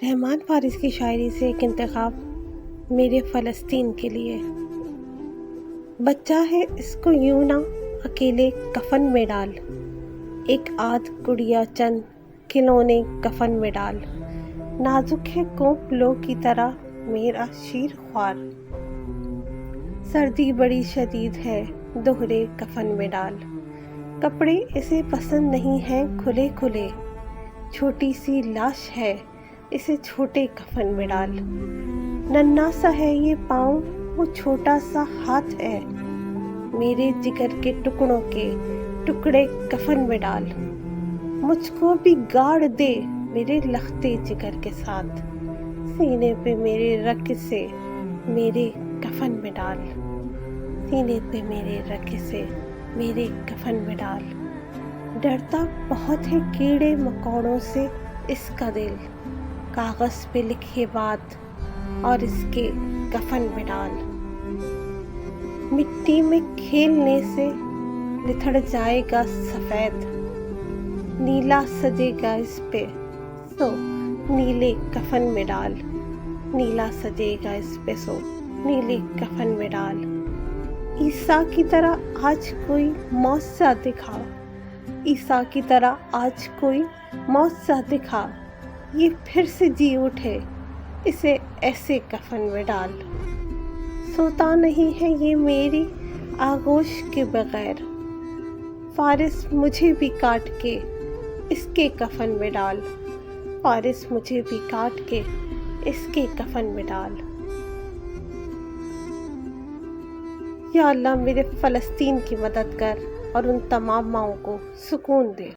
رحمان فارس کی شاعری سے ایک انتخاب میرے فلسطین کے لیے۔ بچہ ہے اس کو یوں نہ اکیلے کفن میں ڈال، ایک آدھ گڑیا چند کھلونے کفن میں ڈال، نازک ہے کوپ لو کی طرح میرا شیر خوار، سردی بڑی شدید ہے دوہرے کفن میں ڈال، کپڑے اسے پسند نہیں ہیں کھلے کھلے، چھوٹی سی لاش ہے اسے چھوٹے کفن میں ڈال، ننھا سا ہے یہ پاؤں وہ چھوٹا سا ہاتھ ہے، میرے جگر کے ٹکڑوں کے ٹکڑے کفن میں ڈال، مجھ کو بھی گاڑ دے میرے لختے جگر کے ساتھ، سینے پہ میرے رگ سے میرے کفن میں ڈال، سینے پہ میرے رگ سے میرے کفن میں ڈال، ڈرتا بہت ہے کیڑے مکوڑوں سے اس کا دل، کاغذ پہ لکھے بات اور اس کے کفن میں ڈال، مٹی میں کھیلنے سے لتھڑ جائے گا سفید، نیلا سجے گا اس پہ سو نیلے کفن میں ڈال، نیلا سجے گا اس پہ سو نیلے کفن میں ڈال، عیسیٰ کی طرح آج کوئی معجزہ دکھا، عیسیٰ کی طرح آج کوئی معجزہ دکھا، یہ پھر سے جی اٹھے اسے ایسے کفن میں ڈال، سوتا نہیں ہے یہ میری آغوش کے بغیر، فارس مجھے بھی کاٹ کے اس کے کفن میں ڈال، فارس مجھے بھی کاٹ کے اس کے کفن میں ڈال۔ یا اللہ میرے فلسطین کی مدد کر اور ان تمام ماؤں کو سکون دے۔